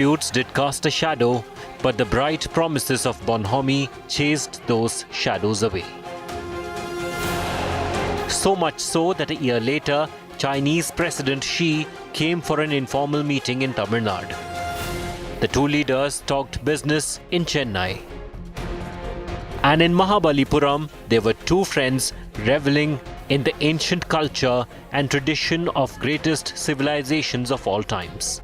Disputes did cast a shadow, but the bright promises of bonhomie chased those shadows away. So much so that a year later, Chinese President Xi came for an informal meeting in Tamil Nadu. The two leaders talked business in Chennai. And in Mahabalipuram, there were two friends reveling in the ancient culture and tradition of greatest civilizations of all times.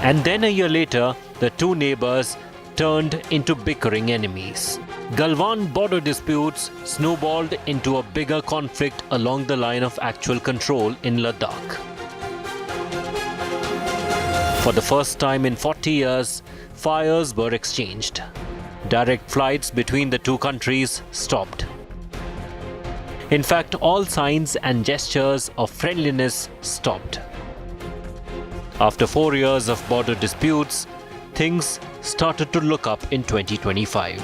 And then a year later, the two neighbors turned into bickering enemies. Galwan border disputes snowballed into a bigger conflict along the line of actual control in Ladakh. For the first time in 40 years, fires were exchanged. Direct flights between the two countries stopped. In fact, all signs and gestures of friendliness stopped. After 4 years of border disputes, things started to look up in 2025.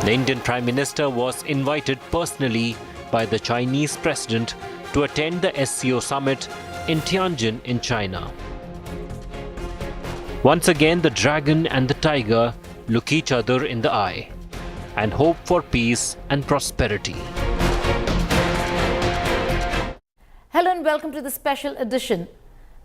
The Indian Prime Minister was invited personally by the Chinese President to attend the SCO summit in Tianjin in China. Once again, the dragon and the tiger look each other in the eye and hope for peace and prosperity. Hello and welcome to the special edition.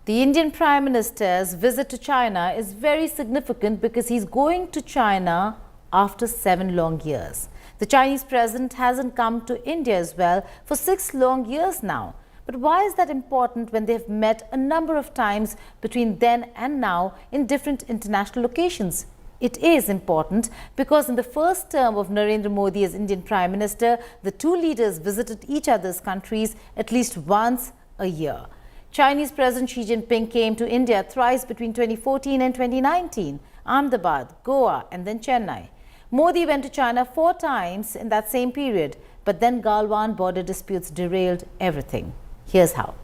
The Indian Prime Minister's visit to China is very significant because he's going to China after 7 long years. The Chinese president hasn't come to India as well for 6 long years now. But why is that important when they've met a number of times between then and now in different international locations? It is important because in the first term of Narendra Modi as Indian Prime Minister, the two leaders visited each other's countries at least once a year. Chinese President Xi Jinping came to India thrice between 2014 and 2019, Ahmedabad, Goa and then Chennai. Modi went to China 4 times in that same period, but then Galwan border disputes derailed everything. Here's how.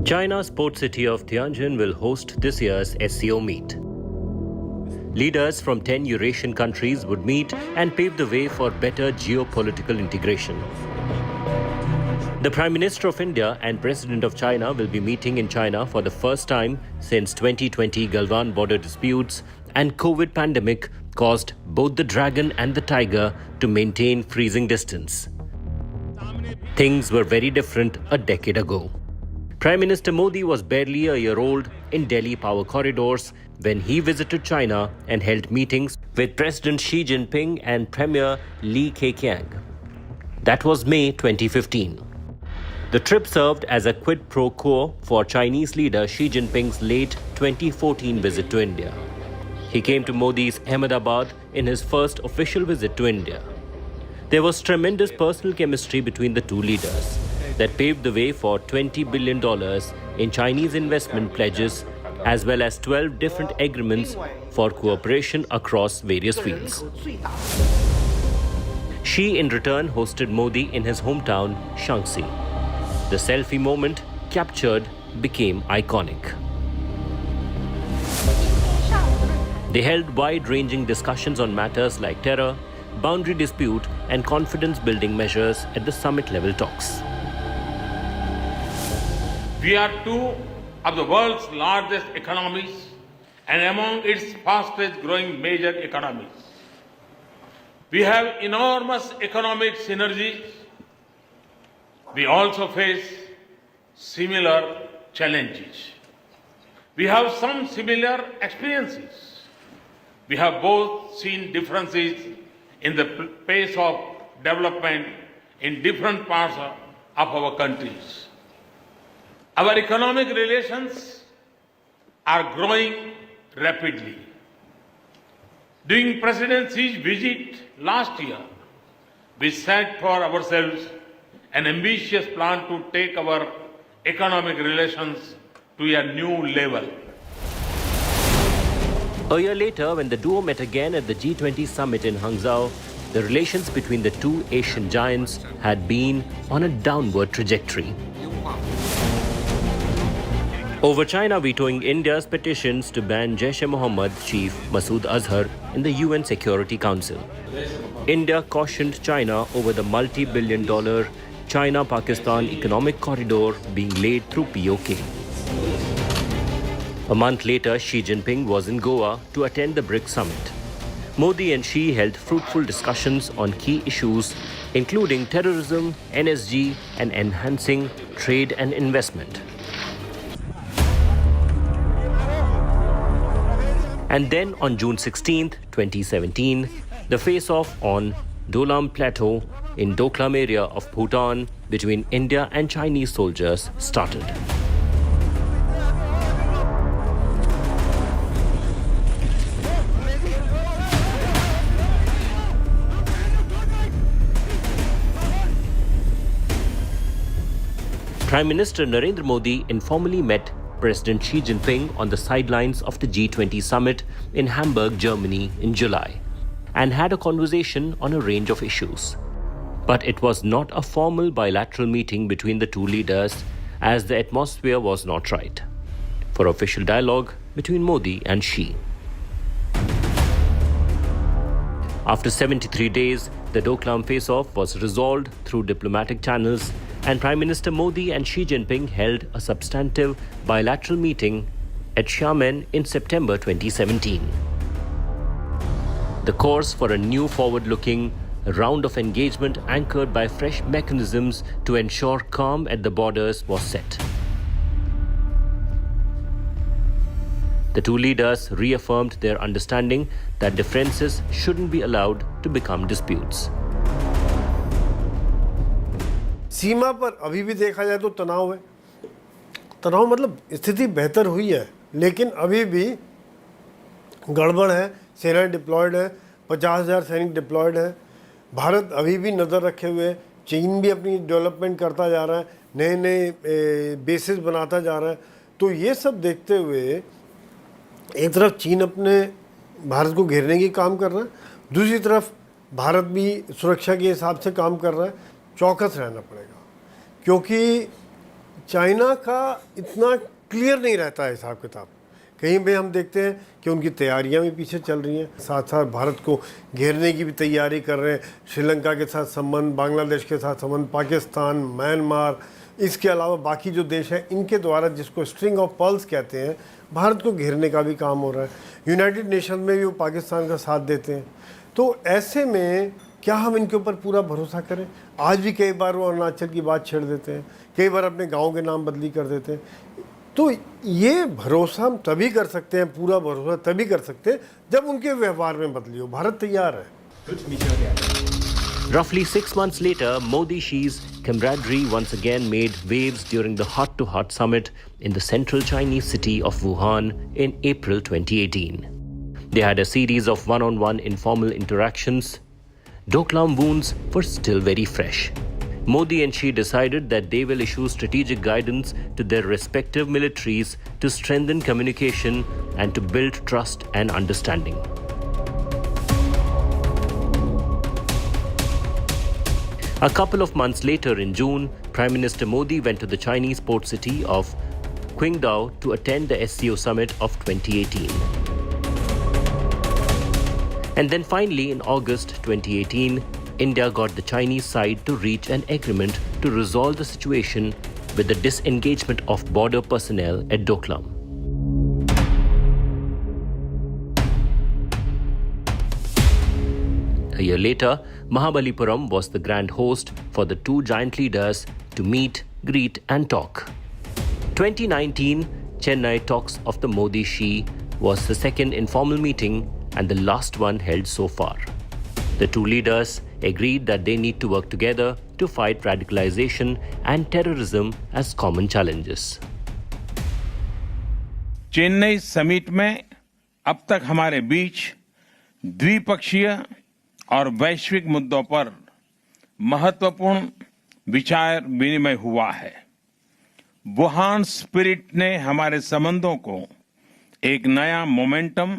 China's port city of Tianjin will host this year's SCO meet. Leaders from 10 Eurasian countries would meet and pave the way for better geopolitical integration. The Prime Minister of India and President of China will be meeting in China for the first time since 2020 Galwan border disputes and COVID pandemic caused both the dragon and the tiger to maintain freezing distance. Things were very different a decade ago. Prime Minister Modi was barely a year old in Delhi power corridors when he visited China and held meetings with President Xi Jinping and Premier Li Keqiang. That was May 2015. The trip served as a quid pro quo for Chinese leader Xi Jinping's late 2014 visit to India. He came to Modi's Ahmedabad in his first official visit to India. There was tremendous personal chemistry between the two leaders that paved the way for $20 billion in Chinese investment pledges as well as 12 different agreements for cooperation across various fields. Xi in return hosted Modi in his hometown, Shanxi. The selfie moment captured became iconic. They held wide-ranging discussions on matters like terror, boundary dispute and confidence-building measures at the summit-level talks. We are two of the world's largest economies and among its fastest growing major economies. We have enormous economic synergies. We also face similar challenges. We have some similar experiences. We have both seen differences in the pace of development in different parts of our countries. Our economic relations are growing rapidly. During President Xi's visit last year, we set for ourselves an ambitious plan to take our economic relations to a new level. A year later, when the duo met again at the G20 summit in Hangzhou, the relations between the two Asian giants had been on a downward trajectory. Over China vetoing India's petitions to ban Jaish-e-Mohammed chief Masood Azhar in the UN Security Council. India cautioned China over the multi-billion-dollar China-Pakistan economic corridor being laid through POK. A month later, Xi Jinping was in Goa to attend the BRICS summit. Modi and Xi held fruitful discussions on key issues, including terrorism, NSG, and enhancing trade and investment. And then on June 16, 2017, the face-off on Dolam Plateau in Doklam area of Bhutan between India and Chinese soldiers started. Prime Minister Narendra Modi informally met President Xi Jinping on the sidelines of the G20 summit in Hamburg, Germany in July, and had a conversation on a range of issues. But it was not a formal bilateral meeting between the two leaders, as the atmosphere was not right for official dialogue between Modi and Xi. After 73 days, the Doklam face-off was resolved through diplomatic channels, and Prime Minister Modi and Xi Jinping held a substantive bilateral meeting at Xiamen in September 2017. The course for a new forward-looking round of engagement anchored by fresh mechanisms to ensure calm at the borders was set. The two leaders reaffirmed their understanding that differences shouldn't be allowed to become disputes. सीमा पर अभी भी देखा जाए तो तनाव है। तनाव मतलब स्थिति बेहतर हुई है, लेकिन अभी भी गड़बड़ है। सेना डिप्लॉयड है, 50,000 सैनिक डिप्लॉयड है। भारत अभी भी नज़र रखे हुए है। चीन भी अपनी डेवलपमेंट करता जा रहा है, नए नए बेसिस बनाता जा रहा है। तो ये सब देखते हुए एक तरफ चीन अपने भारत को घेरने की काम कर रहा है, दूसरी तरफ भारत भी सुरक्षा के हिसाब से काम कर रहा है। चौकस रहना पड़ेगा, क्योंकि चाइना का इतना क्लियर नहीं रहता है हिसाब किताब। कहीं पे हम देखते हैं कि उनकी तैयारियां भी पीछे चल रही हैं, साथ साथ भारत को घेरने की भी तैयारी कर रहे हैं। श्रीलंका के साथ संबंध, बांग्लादेश के साथ संबंध, पाकिस्तान, म्यांमार, इसके अलावा बाकी जो देश हैं इनके द्वारा, जिसको स्ट्रिंग ऑफ पर्ल्स कहते हैं, भारत को घेरने का भी काम हो रहा है। यूनाइटेड नेशन में भी वो पाकिस्तान का साथ देते हैं। तो ऐसे में क्या हम इनके ऊपर पूरा भरोसा करें? आज भी कई बार वो अरुणाचल की बात छेड़ देते हैं, कई बार अपने गांव के नाम बदली कर देते हैं। तो ये भरोसा हम तभी कर सकते हैं, पूरा भरोसा तभी कर सकते हैं जब उनके व्यवहार में बदली हो। भारत तैयार है। Roughly 6 months later, Modi-Xi's camaraderie once again made waves during the Heart-to-Heart Summit in the central Chinese city of Wuhan in April 2018. They had a series of one-on-one informal interactions. Doklam wounds were still very fresh. Modi and Xi decided that they will issue strategic guidance to their respective militaries to strengthen communication and to build trust and understanding. A couple of months later in June, Prime Minister Modi went to the Chinese port city of Qingdao to attend the SCO summit of 2018. And then finally, in August 2018, India got the Chinese side to reach an agreement to resolve the situation with the disengagement of border personnel at Doklam. A year later, Mahabalipuram was the grand host for the two giant leaders to meet, greet and talk. 2019 Chennai talks of the Modi-Xi was the second informal meeting and the last one held so far. The two leaders agreed that they need to work together to fight radicalization and terrorism as common challenges. Chennai summit में अब तक हमारे बीच द्विपक्षीय और वैश्विक मुद्दों पर महत्वपूर्ण विचार विनिमय हुआ है। वुहान स्पिरिट ने हमारे संबंधों को एक नया मोमेंटम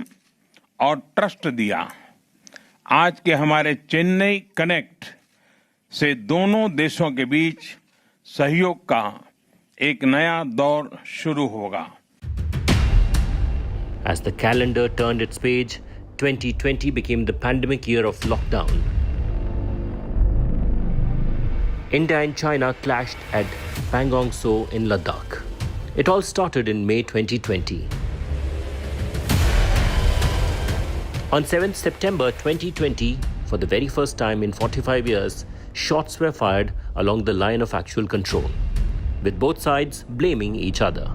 और ट्रस्ट दिया। आज के हमारे चेन्नई कनेक्ट से दोनों देशों के बीच सहयोग का एक नया दौर शुरू होगा। As the calendar turned its page, 2020 became the pandemic year of lockdown. India and China clashed at Pangong So in Ladakh. It all started in May 2020. On 7th September 2020, for the very first time in 45 years, shots were fired along the line of actual control, with both sides blaming each other.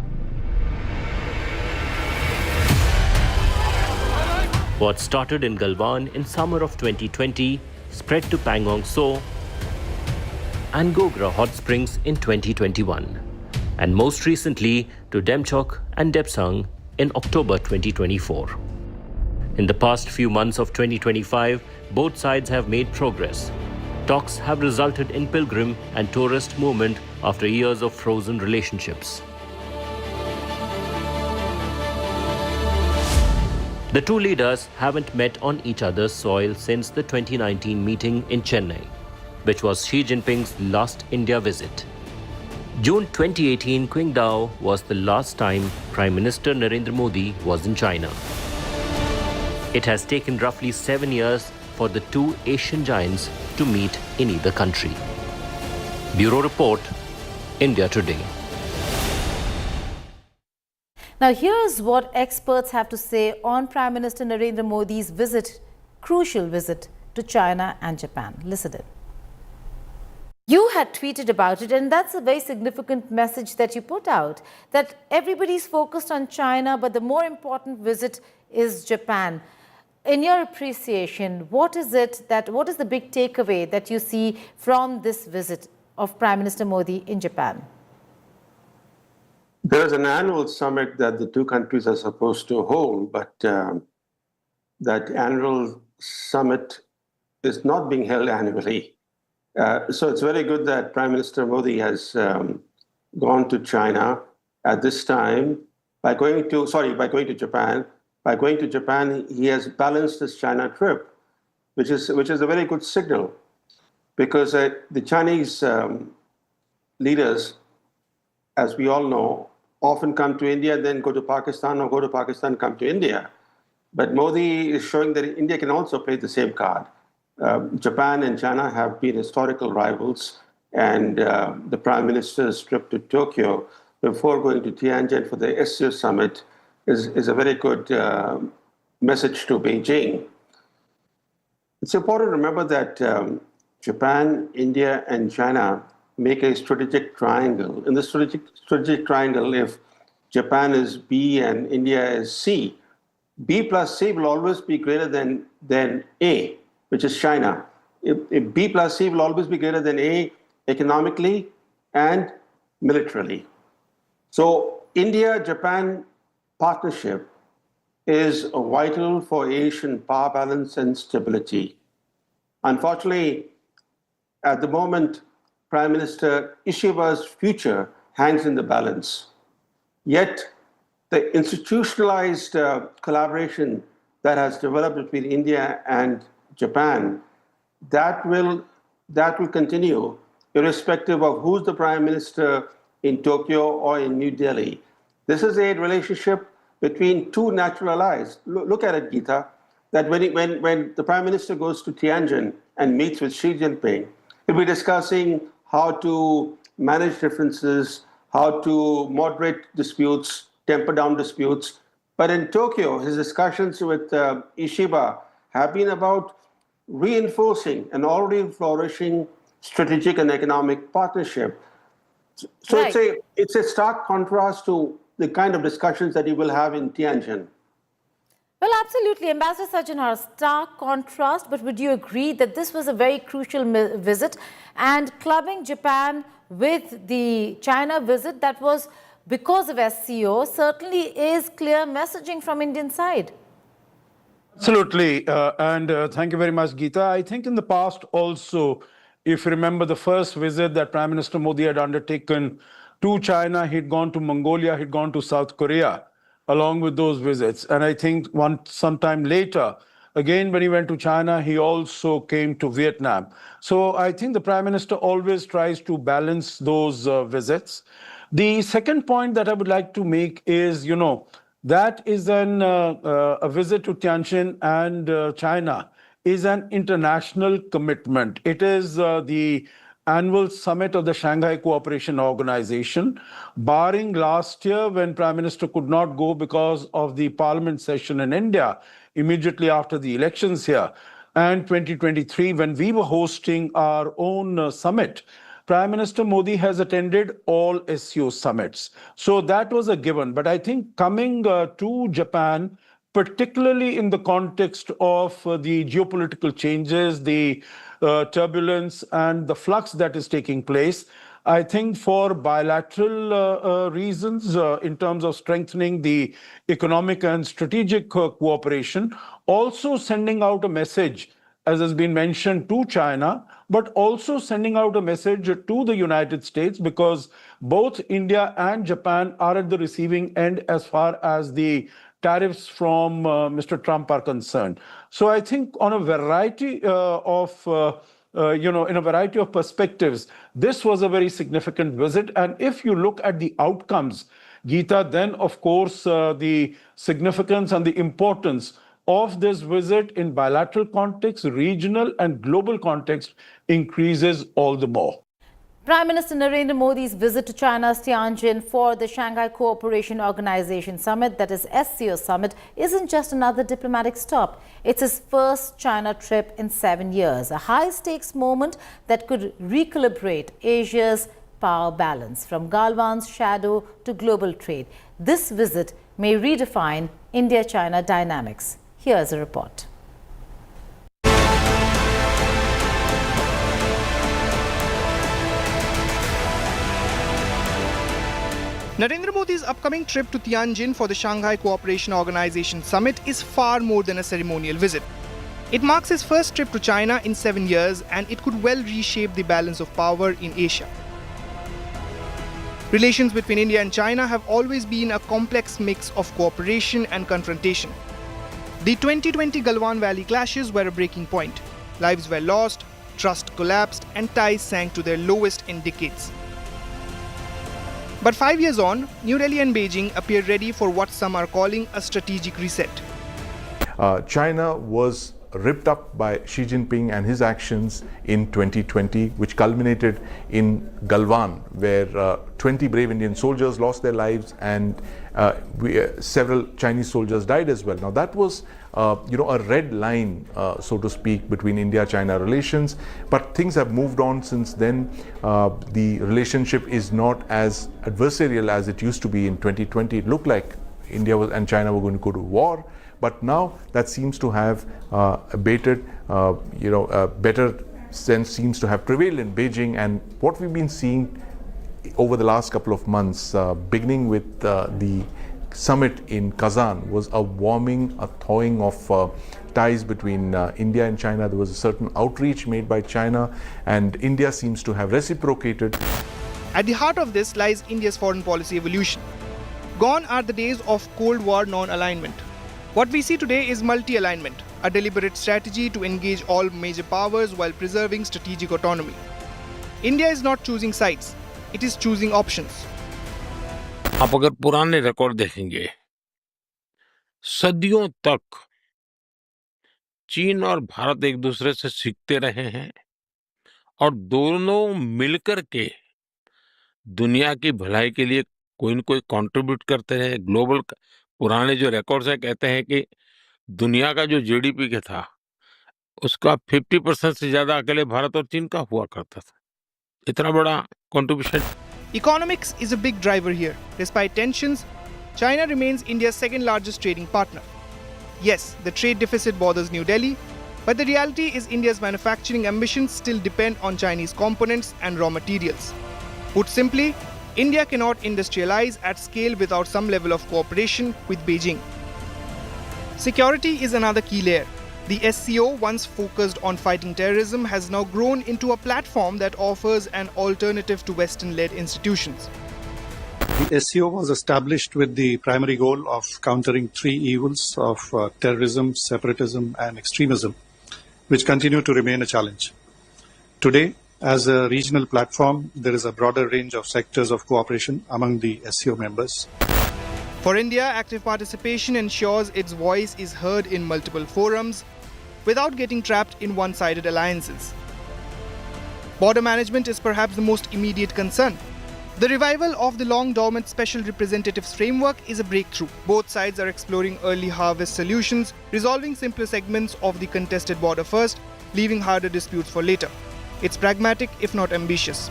What started in Galwan in summer of 2020 spread to Pangong So and Gogra Hot Springs in 2021, and most recently to Demchok and Depsang in October 2024. In the past few months of 2025, both sides have made progress. Talks have resulted in pilgrim and tourist movement after years of frozen relationships. The two leaders haven't met on each other's soil since the 2019 meeting in Chennai, which was Xi Jinping's last India visit. June 2018 Qingdao was the last time Prime Minister Narendra Modi was in China. It has taken roughly 7 years for the two Asian giants to meet in either country. Bureau Report, India Today. Now, here's what experts have to say on Prime Minister Narendra Modi's crucial visit to China and Japan. Listen in. You had tweeted about it, and that's a very significant message that you put out, that everybody's focused on China, but the more important visit is Japan. In your appreciation, what is the big takeaway that you see from this visit of Prime Minister Modi in Japan? There is an annual summit that the two countries are supposed to hold, but that annual summit is not being held annually. So it's very good that Prime Minister Modi has gone to China at this time by going to Japan. By going to Japan, he has balanced his China trip, which is a very good signal, because the Chinese leaders, as we all know, often come to India, then go to Pakistan, or go to Pakistan, come to India. But Modi is showing that India can also play the same card. Japan and China have been historical rivals, and the Prime Minister's trip to Tokyo before going to Tianjin for the SCO summit is a very good message to Beijing. It's important to remember that Japan, India, and China make a strategic triangle. In the strategic triangle, if Japan is B and India is C, B plus C will always be greater than A, which is China. If B plus C will always be greater than A economically and militarily. So India-Japan partnership is vital for Asian power balance and stability. Unfortunately, at the moment, Prime Minister Ishiba's future hangs in the balance. Yet, the institutionalized collaboration that has developed between India and Japan, that will continue irrespective of who's the Prime Minister in Tokyo or in New Delhi. This is a relationship between two natural allies. Look at it, Geeta, that when the Prime Minister goes to Tianjin and meets with Xi Jinping, he'll be discussing how to manage differences, how to moderate disputes, temper down disputes. But in Tokyo, his discussions with Ishiba have been about reinforcing an already flourishing strategic and economic partnership. So right. It's a stark contrast to the kind of discussions that you will have in Tianjin. Well, absolutely. Ambassador Sajjan, stark contrast, but would you agree that this was a very crucial visit, and clubbing Japan with the China visit that was because of SCO certainly is clear messaging from Indian side? Absolutely. And thank you very much, Geeta. I think in the past also, if you remember the first visit that Prime Minister Modi had undertaken to China, he'd gone to Mongolia, he'd gone to South Korea, along with those visits. And I think sometime later, again, when he went to China, he also came to Vietnam. So I think the Prime Minister always tries to balance those visits. The second point that I would like to make is, that is a visit to Tianjin and China is an international commitment. It is the annual summit of the Shanghai Cooperation Organization, barring last year when Prime Minister could not go because of the parliament session in India immediately after the elections here, and 2023 when we were hosting our own summit. Prime Minister Modi has attended all SCO summits. So that was a given. But I think coming to Japan, particularly in the context of the geopolitical changes, the turbulence and the flux that is taking place, I think for bilateral reasons in terms of strengthening the economic and strategic cooperation, also sending out a message, as has been mentioned, to China, but also sending out a message to the United States, because both India and Japan are at the receiving end as far as the tariffs from Mr. Trump are concerned. So I think on a variety in a variety of perspectives, this was a very significant visit. And if you look at the outcomes, Geeta, then of course the significance and the importance of this visit in bilateral context, regional and global context increases all the more. Prime Minister Narendra Modi's visit to China's Tianjin for the Shanghai Cooperation Organization Summit, that is SCO Summit, isn't just another diplomatic stop. It's his first China trip in 7 years, a high-stakes moment that could recalibrate Asia's power balance, from Galwan's shadow to global trade. This visit may redefine India-China dynamics. Here's a report. Narendra Modi's upcoming trip to Tianjin for the Shanghai Cooperation Organization Summit is far more than a ceremonial visit. It marks his first trip to China in 7 years, and it could well reshape the balance of power in Asia. Relations between India and China have always been a complex mix of cooperation and confrontation. The 2020 Galwan Valley clashes were a breaking point. Lives were lost, trust collapsed, and ties sank to their lowest in decades. But 5 years on, New Delhi and Beijing appear ready for what some are calling a strategic reset. China was ripped up by Xi Jinping and his actions in 2020, which culminated in Galwan, where 20 brave Indian soldiers lost their lives, and several Chinese soldiers died as well. Now that was a red line, so to speak, between India-China relations, but things have moved on since then. The relationship is not as adversarial as it used to be in 2020. It looked like India and China were going to go to war, but now that seems to have abated. A better sense seems to have prevailed in Beijing, and what we've been seeing over the last couple of months, beginning with the summit in Kazan, was a warming, a thawing of ties between India and China. There was a certain outreach made by China, and India seems to have reciprocated. At the heart of this lies India's foreign policy evolution. Gone are the days of Cold War non-alignment. What we see today is multi-alignment, a deliberate strategy to engage all major powers while preserving strategic autonomy. India is not choosing sides, it is choosing options. आप अगर पुराने record देखेंगे, सदियों तक चीन और भारत एक दूसरे से सीखते रहे हैं और दोनों मिलकर के दुनिया की भलाई के लिए कोई न कोई कंट्रीब्यूट करते रहे। ग्लोबल पुराने जो रिकॉर्ड्स है कहते हैं कि दुनिया का जो जीडीपी का था उसका 50% से ज्यादा अकेले भारत और चीन का हुआ करता था। इतना बड़ा contribution. Economics is a big driver here. Despite tensions, China remains India's second largest trading partner. Yes, the trade deficit bothers New Delhi, but the reality is India's manufacturing ambitions still depend on Chinese components and raw materials. Put simply, India cannot industrialize at scale without some level of cooperation with Beijing. Security is another key layer. The SCO, once focused on fighting terrorism, has now grown into a platform that offers an alternative to Western-led institutions. The SCO was established with the primary goal of countering three evils of terrorism, separatism, and extremism, which continue to remain a challenge. Today, as a regional platform, there is a broader range of sectors of cooperation among the SCO members. For India, active participation ensures its voice is heard in multiple forums without getting trapped in one-sided alliances. Border management is perhaps the most immediate concern. The revival of the long-dormant Special Representatives framework is a breakthrough. Both sides are exploring early harvest solutions, resolving simpler segments of the contested border first, leaving harder disputes for later. It's pragmatic, if not ambitious.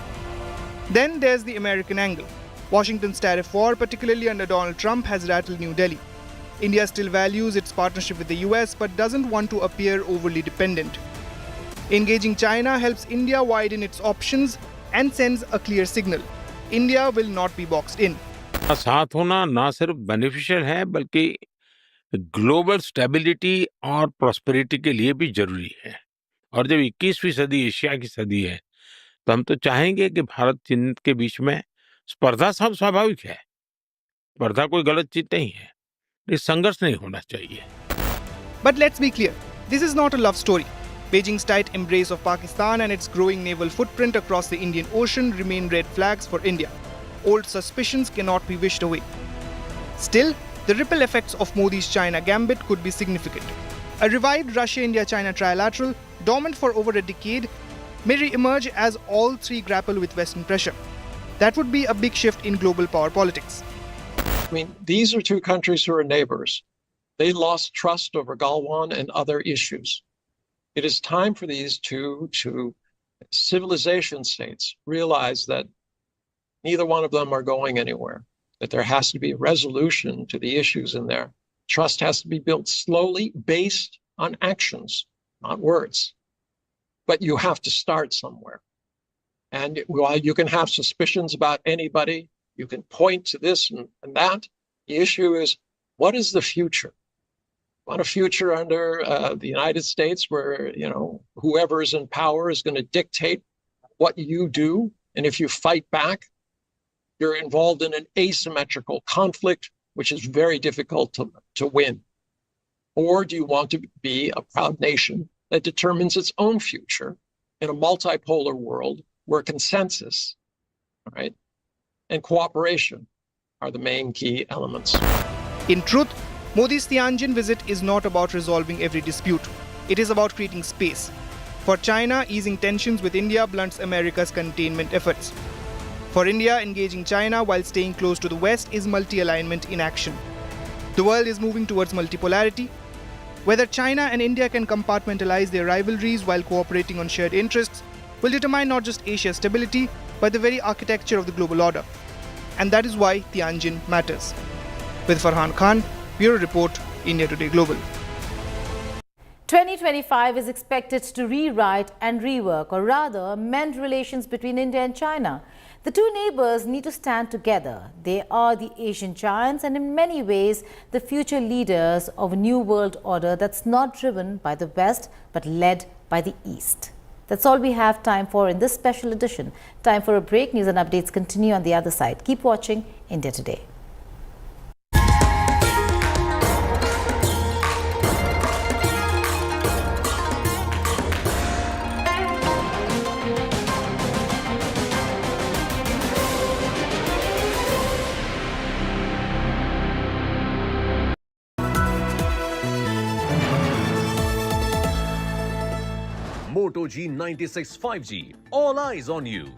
Then there's the American angle. Washington's tariff war, particularly under Donald Trump, has rattled New Delhi. India still values its partnership with the US but doesn't want to appear overly dependent. Engaging China helps India widen its options and sends a clear signal. India will not be boxed in. साथ होना ना सिर्फ beneficial है बल्कि global stability और prosperity के लिए भी जरूरी है। और जब 21वीं सदी एशिया की सदी है तो हम तो चाहेंगे कि भारत चीन के बीच में स्पर्धा सब स्वाभाविक है। स्पर्धा कोई गलत चीज नहीं है, इस संघर्ष नहीं होना चाहिए। But let's be clear, this is not a love story. Beijing's tight embrace of Pakistan and its growing naval footprint across the Indian Ocean remain red flags for India. Old suspicions cannot be wished away. Still, the ripple effects of Modi's China gambit could be significant. A revived Russia-India-China trilateral, dormant for over a decade, may re-emerge as all three grapple with Western pressure. That would be a big shift in global power politics. I mean, these are two countries who are neighbors. They lost trust over Galwan and other issues. It is time for these two civilization states realize that neither one of them are going anywhere, that there has to be a resolution to the issues in there. Trust has to be built slowly based on actions, not words. But you have to start somewhere. And while you can have suspicions about anybody, you can point to this and that, the issue is, what is the future? Want a future under the United States where, whoever is in power is going to dictate what you do. And if you fight back, you're involved in an asymmetrical conflict, which is very difficult to win. Or do you want to be a proud nation that determines its own future in a multipolar world where consensus, right, and cooperation are the main key elements? In truth, Modi's Tianjin visit is not about resolving every dispute. It is about creating space. For China, easing tensions with India blunts America's containment efforts. For India, engaging China while staying close to the West is multi-alignment in action. The world is moving towards multipolarity. Whether China and India can compartmentalize their rivalries while cooperating on shared interests will determine not just Asia's stability, but the very architecture of the global order. And that is why Tianjin matters. With Farhan Khan, Bureau Report, India Today Global. 2025 is expected to rewrite and rework, or rather mend relations between India and China. The two neighbors need to stand together. They are the Asian giants and in many ways the future leaders of a new world order that's not driven by the West but led by the East. That's all we have time for in this special edition. Time for a break. News and updates continue on the other side. Keep watching India Today. Moto G96 5G. All eyes on you.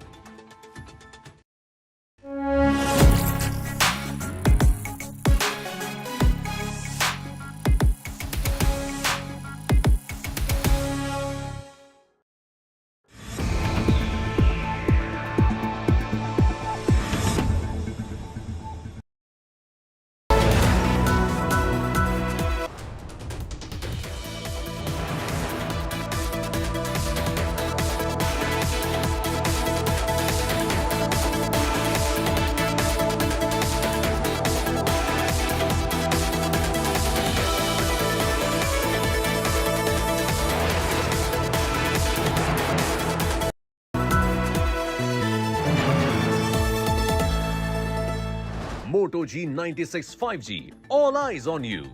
Moto G96 5G. All eyes on you.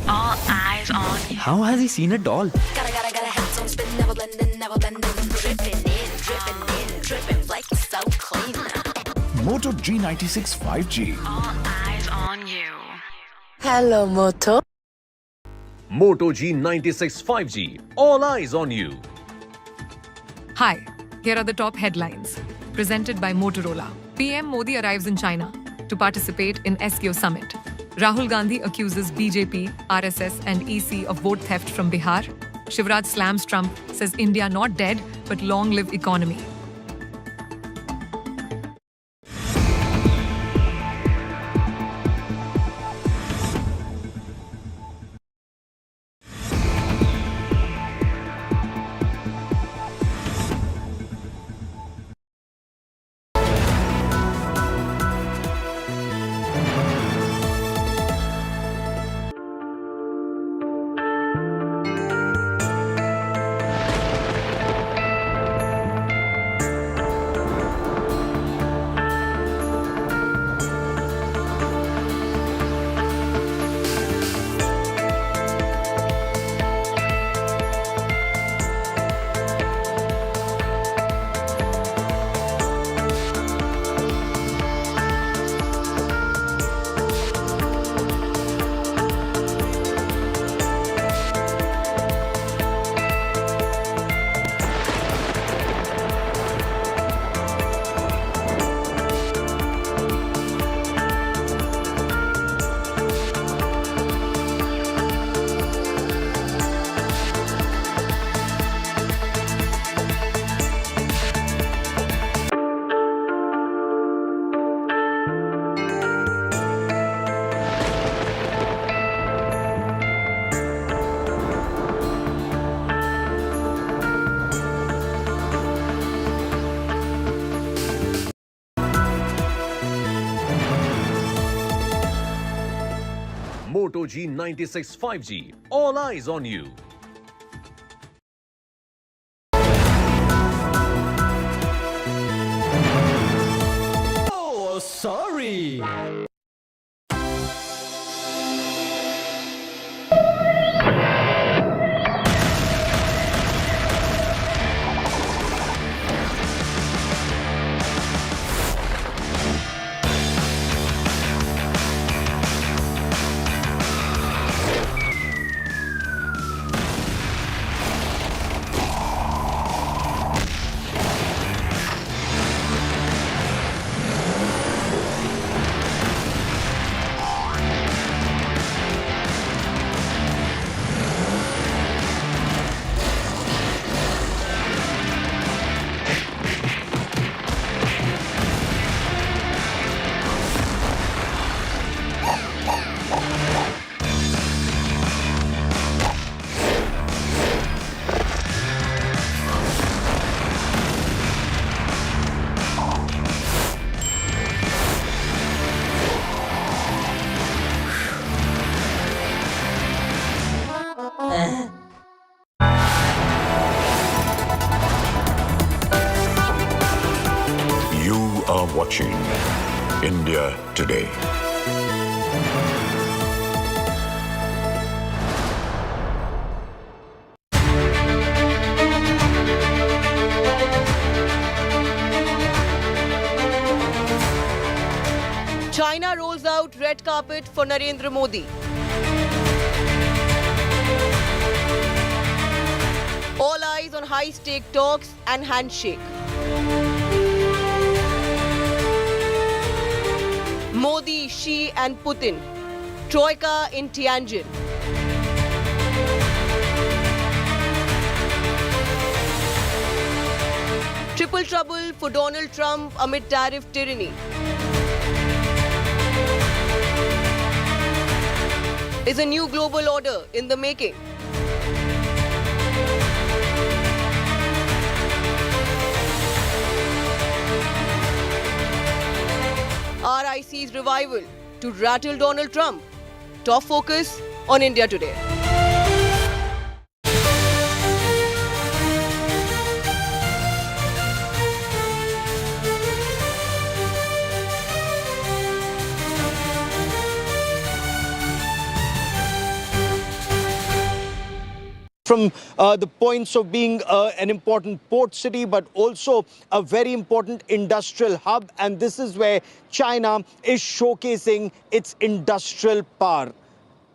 All eyes on you. How has he seen a doll? Gotta have some spin, never blending, dripping in, dripping like so clean. Moto G96 5G. All eyes on you. Hello, Moto. Moto G96 5G. All eyes on you. Hi, here are the top headlines. Presented by Motorola. PM Modi arrives in China to participate in SKO summit. Rahul Gandhi accuses BJP, RSS and EC of vote theft from Bihar. Shivraj slams Trump, says India not dead, but long live economy. Moto G96 5G. All eyes on you. Oh, sorry. You are watching India Today. China rolls out red carpet for Narendra Modi. All eyes on high-stake talks and handshake. Modi, Xi and Putin. Troika in Tianjin. Triple trouble for Donald Trump amid tariff tyranny. Is a new global order in the making? RIC's revival to rattle Donald Trump. Top focus on India Today. from the points of being an important port city, but also a very important industrial hub. And this is where China is showcasing its industrial power.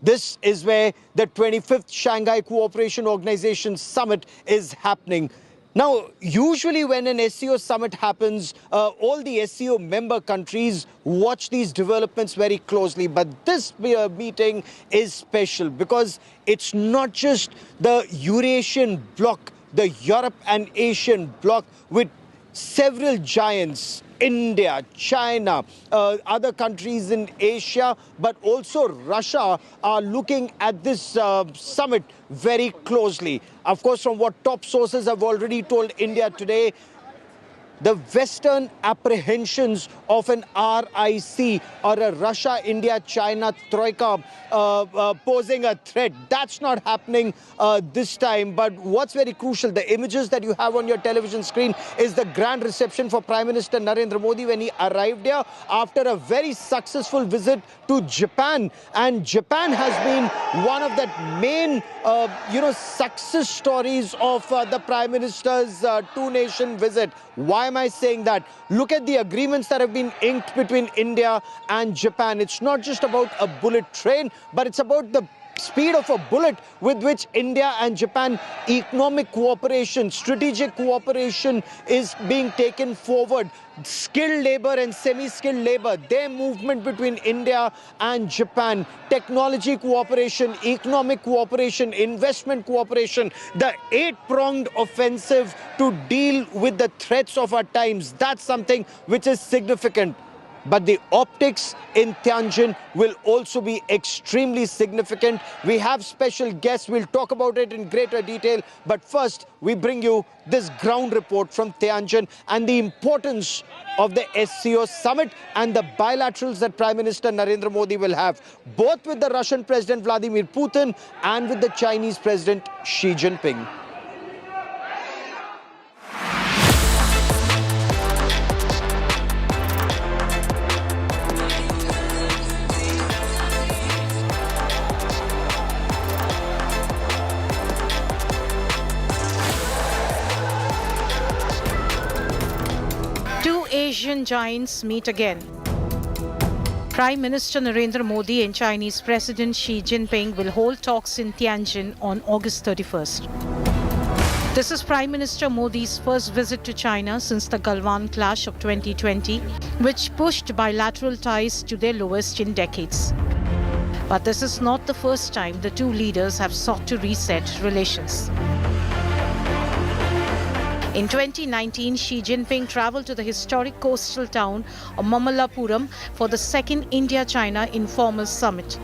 This is where the 25th Shanghai Cooperation Organization Summit is happening. Now, usually when an SCO summit happens, all the SCO member countries watch these developments very closely. But this meeting is special because it's not just the Eurasian bloc, the Europe and Asian bloc with several giants, India, China, other countries in Asia, but also Russia are looking at this summit very closely. Of course, from what top sources have already told India today, the Western apprehensions of an RIC or a Russia-India-China Troika posing a threat, that's not happening this time. But what's very crucial, the images that you have on your television screen is the grand reception for Prime Minister Narendra Modi when he arrived here after a very successful visit to Japan. And Japan has been one of the main, success stories of the Prime Minister's two-nation visit. Why am I saying that? Look at the agreements that have been inked between India and Japan. It's not just about a bullet train, but it's about the speed of a bullet with which India and Japan economic cooperation, strategic cooperation is being taken forward. Skilled labor and semi-skilled labor, their movement between India and Japan, technology cooperation, economic cooperation, investment cooperation, the eight-pronged offensive to deal with the threats of our times, that's something which is significant. But the optics in Tianjin will also be extremely significant. We have special guests. We'll talk about it in greater detail. But first, we bring you this ground report from Tianjin and the importance of the SCO summit and the bilaterals that Prime Minister Narendra Modi will have, both with the Russian President Vladimir Putin and with the Chinese President Xi Jinping. Asian giants meet again. Prime Minister Narendra Modi and Chinese President Xi Jinping will hold talks in Tianjin on August 31st. This is Prime Minister Modi's first visit to China since the Galwan clash of 2020, which pushed bilateral ties to their lowest in decades. But this is not the first time the two leaders have sought to reset relations. In 2019, Xi Jinping traveled to the historic coastal town of Mamallapuram for the second India-China informal summit.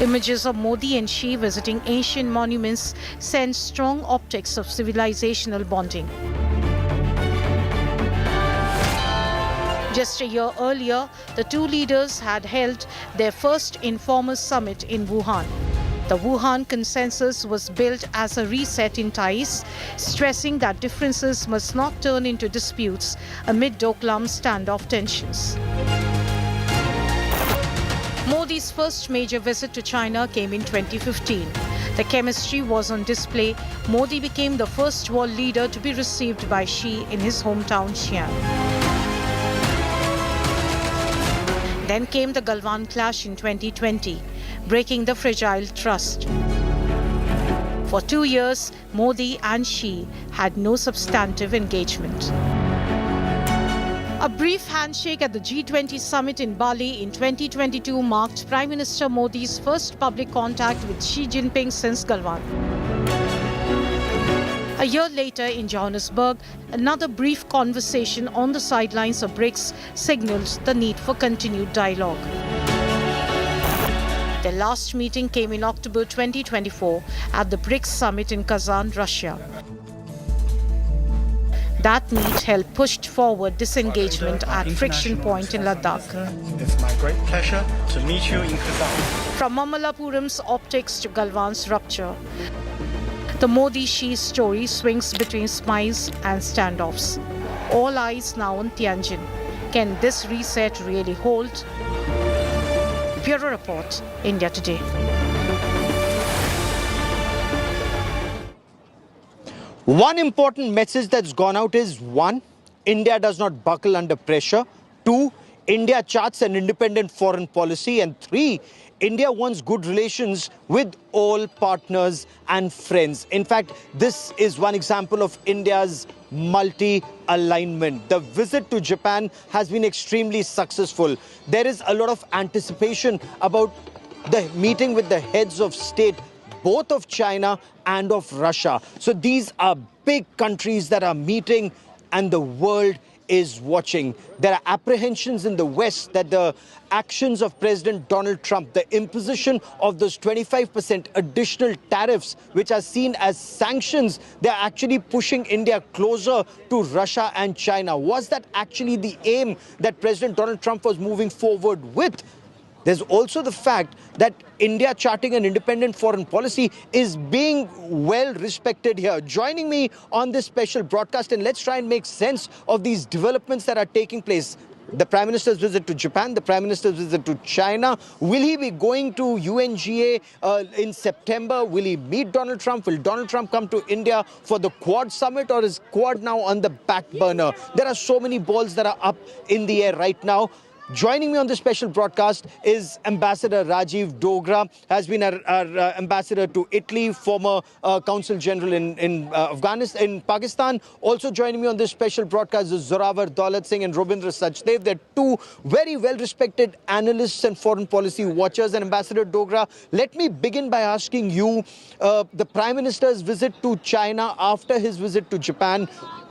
Images of Modi and Xi visiting ancient monuments send strong optics of civilizational bonding. Just a year earlier, the two leaders had held their first informal summit in Wuhan. The Wuhan Consensus was built as a reset in ties, stressing that differences must not turn into disputes amid Doklam standoff tensions. Modi's first major visit to China came in 2015. The chemistry was on display. Modi became the first world leader to be received by Xi in his hometown Xi'an. Then came the Galwan clash in 2020. Breaking the fragile trust. For 2 years, Modi and Xi had no substantive engagement. A brief handshake at the G20 summit in Bali in 2022 marked Prime Minister Modi's first public contact with Xi Jinping since Galwan. A year later in Johannesburg, another brief conversation on the sidelines of BRICS signaled the need for continued dialogue. Their last meeting came in October 2024 at the BRICS summit in Kazan, Russia. That meet helped push forward disengagement at friction point in Ladakh. It's my great pleasure to meet you in Kazan. From Mamallapuram's optics to Galwan's rupture, the Modi-Xi story swings between smiles and standoffs. All eyes now on Tianjin. Can this reset really hold? Bureau Report, India Today. One important message that's gone out is one, India does not buckle under pressure. Two, India charts an independent foreign policy. And three, India wants good relations with all partners and friends. In fact, this is one example of India's multi-alignment. The visit to Japan has been extremely successful. There is a lot of anticipation about the meeting with the heads of state, both of China and of Russia. So these are big countries that are meeting and the world is watching. There are apprehensions in the West that the actions of President Donald Trump, the imposition of those 25% additional tariffs, which are seen as sanctions, they're actually pushing India closer to Russia and China. Was that actually the aim that President Donald Trump was moving forward with? There's also the fact that India charting an independent foreign policy is being well respected here. Joining me on this special broadcast, and let's try and make sense of these developments that are taking place. The Prime Minister's visit to Japan, the Prime Minister's visit to China. Will he be going to UNGA in September? Will he meet Donald Trump? Will Donald Trump come to India for the Quad summit, or is Quad now on the back burner? There are so many balls that are up in the air right now. Joining me on this special broadcast is Ambassador Rajiv Dogra, has been our ambassador to Italy, former Consul General in Afghanistan, in Pakistan. Also joining me on this special broadcast is Zorawar Daulat Singh and Robindra Sachdev. They're two very well-respected analysts and foreign policy watchers. And Ambassador Dogra, let me begin by asking you, the Prime Minister's visit to China after his visit to Japan,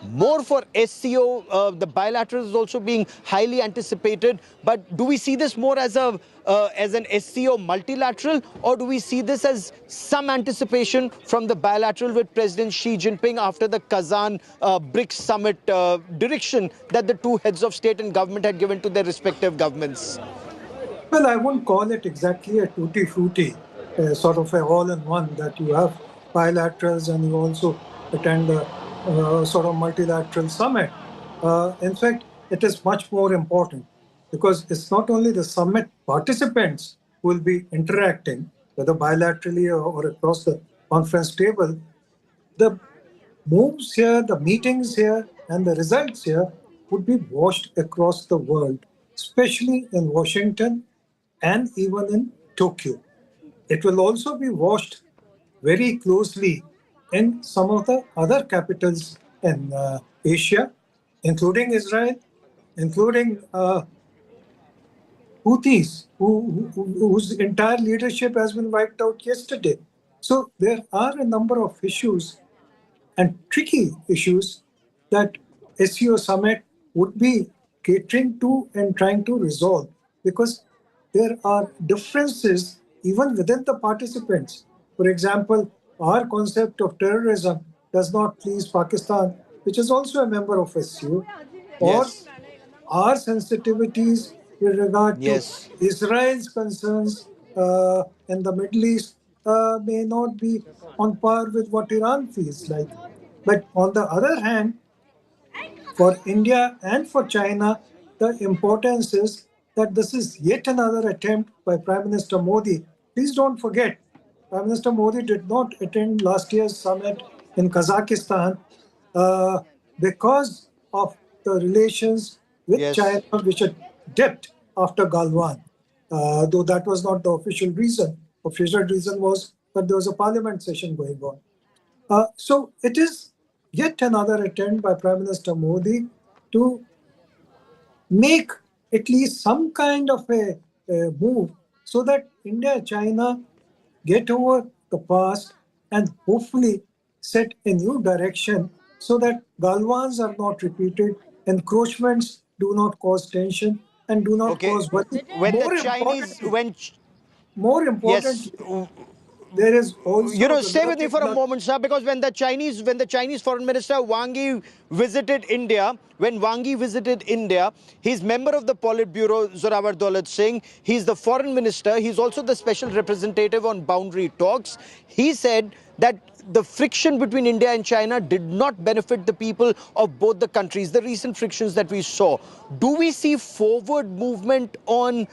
more for SCO, the bilateral is also being highly anticipated. But do we see this more as an SCO multilateral, or do we see this as some anticipation from the bilateral with President Xi Jinping after the Kazan BRICS summit direction that the two heads of state and government had given to their respective governments? Well, I wouldn't call it exactly a tutti-frutti, sort of a all-in-one, that you have bilaterals and you also attend a sort of multilateral summit. In fact, it is much more important, because it's not only the summit participants who will be interacting, whether bilaterally or across the conference table. The moves here, the meetings here, and the results here would be watched across the world, especially in Washington and even in Tokyo. It will also be watched very closely in some of the other capitals in Asia, including Israel, including Houthis, whose entire leadership has been wiped out yesterday. So there are a number of issues and tricky issues that SCO summit would be catering to and trying to resolve, because there are differences even within the participants. For example, our concept of terrorism does not please Pakistan, which is also a member of SCO, or our sensitivities with regard to Israel's concerns in the Middle East may not be on par with what Iran feels like. But on the other hand, for India and for China, the importance is that this is yet another attempt by Prime Minister Modi. Please don't forget, Prime Minister Modi did not attend last year's summit in Kazakhstan because of the relations with China, which had dipped after Galwan, though that was not the official reason. Official reason was that there was a parliament session going on. So it is yet another attempt by Prime Minister Modi to make at least some kind of a move so that India and China get over the past and hopefully set a new direction so that Galwans are not repeated, encroachments do not cause tension and do not cause what. More importantly, there is also stay with me for a moment, sir, because when the Chinese Foreign Minister Wang Yi visited India, he's member of the Politburo, Zorawar Daulat Singh. He's the foreign minister. He's also the special representative on boundary talks. He said that the friction between India and China did not benefit the people of both the countries, the recent frictions that we saw. Do we see forward movement on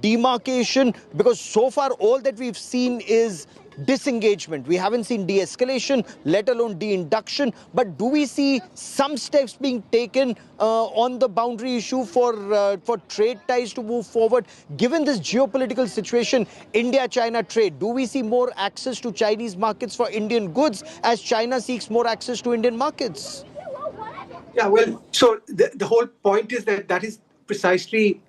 demarcation? Because so far all that we've seen is disengagement. We haven't seen de-escalation, let alone de-induction. But do we see some steps being taken on the boundary issue for trade ties to move forward? Given this geopolitical situation, India-China trade, do we see more access to Chinese markets for Indian goods as China seeks more access to Indian markets? Yeah, well, so the whole point is that is precisely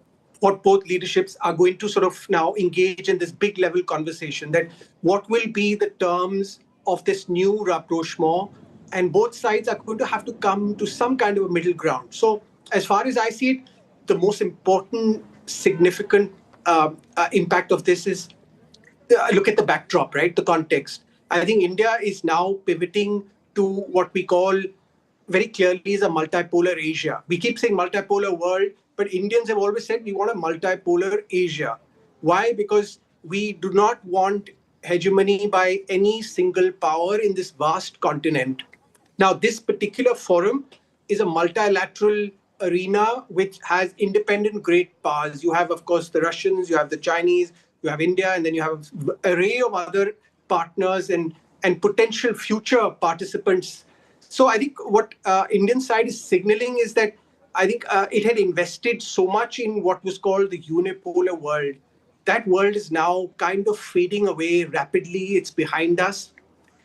what both leaderships are going to sort of now engage in this big level conversation, that what will be the terms of this new rapprochement, and both sides are going to have to come to some kind of a middle ground. So as far as I see it, the most important, significant impact of this is look at the backdrop, right? The context. I think India is now pivoting to what we call very clearly is a multipolar Asia. We keep saying multipolar world, but Indians have always said we want a multipolar Asia. Why? Because we do not want hegemony by any single power in this vast continent. Now, this particular forum is a multilateral arena which has independent great powers. You have, of course, the Russians, you have the Chinese, you have India, and then you have an array of other partners and potential future participants. So I think what Indian side is signaling is that I think it had invested so much in what was called the unipolar world. That world is now kind of fading away rapidly. It's behind us.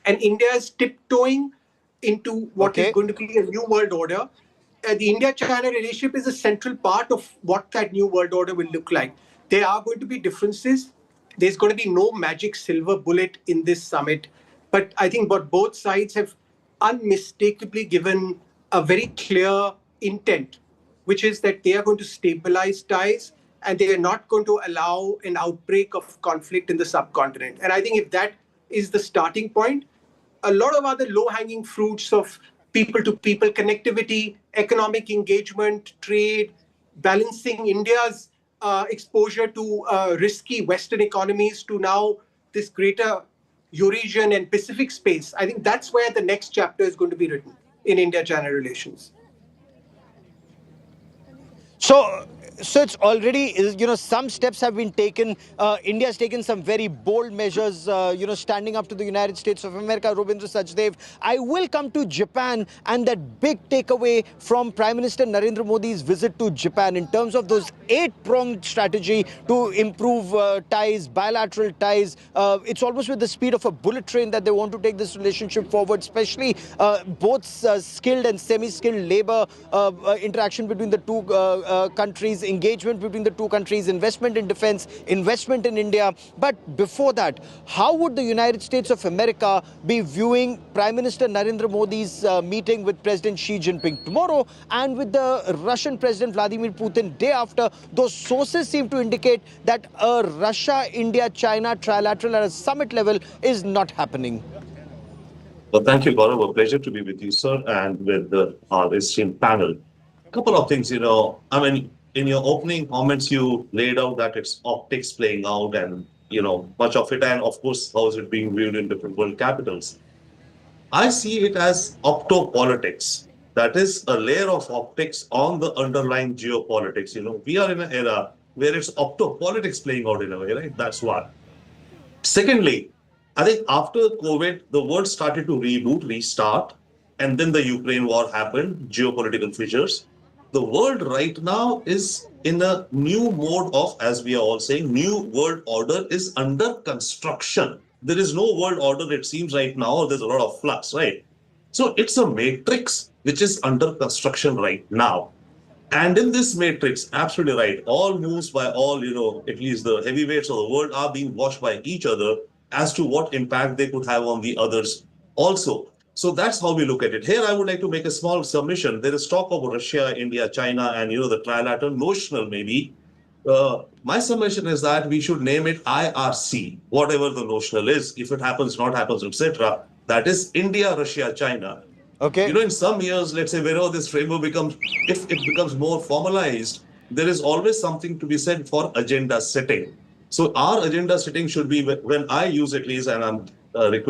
And India is tiptoeing into what is going to be a new world order. The India-China relationship is a central part of what that new world order will look like. There are going to be differences. There's going to be no magic silver bullet in this summit. But I think what both sides have unmistakably given a very clear intent, which is that they are going to stabilize ties and they are not going to allow an outbreak of conflict in the subcontinent. And I think if that is the starting point, a lot of other low-hanging fruits of people-to-people connectivity, economic engagement, trade, balancing India's exposure to risky Western economies to now this greater Eurasian and Pacific space. I think that's where the next chapter is going to be written in India-China relations. So it's already, some steps have been taken. India has taken some very bold measures, standing up to the United States of America, Robindra Sachdev. I will come to Japan and that big takeaway from Prime Minister Narendra Modi's visit to Japan in terms of those 8-pronged strategy to improve ties, bilateral ties. It's almost with the speed of a bullet train that they want to take this relationship forward, especially both skilled and semi-skilled labor interaction between the two countries, engagement between the two countries, investment in defense, investment in India. But before that, how would the United States of America be viewing Prime Minister Narendra Modi's meeting with President Xi Jinping tomorrow and with the Russian President Vladimir Putin day after? Those sources seem to indicate that a Russia-India-China trilateral at a summit level is not happening. Well, thank you, Gaurav. A pleasure to be with you, sir, and with our esteemed panel. A couple of things, in your opening comments, you laid out that it's optics playing out and, much of it, and of course, how is it being viewed in different world capitals. I see it as optopolitics. That is a layer of optics on the underlying geopolitics. We are in an era where it's optopolitics playing out in a way, right? That's one. Secondly, I think after COVID, the world started to reboot, restart, and then the Ukraine war happened, geopolitical fissures. The world right now is in a new mode of, as we are all saying, new world order is under construction. There is no world order, it seems right now, there's a lot of flux, right? So it's a matrix which is under construction right now. And in this matrix, absolutely right, all moves by all, at least the heavyweights of the world are being watched by each other as to what impact they could have on the others also. So that's how we look at it. Here, I would like to make a small submission. There is talk of Russia, India, China, and the trilateral, notional maybe. My submission is that we should name it IRC, whatever the notional is. If it happens, not happens, etc. That is India, Russia, China. Okay. In some years, let's say, wherever this framework becomes, if it becomes more formalized, there is always something to be said for agenda setting. So our agenda setting should be, when I use at least, and I'm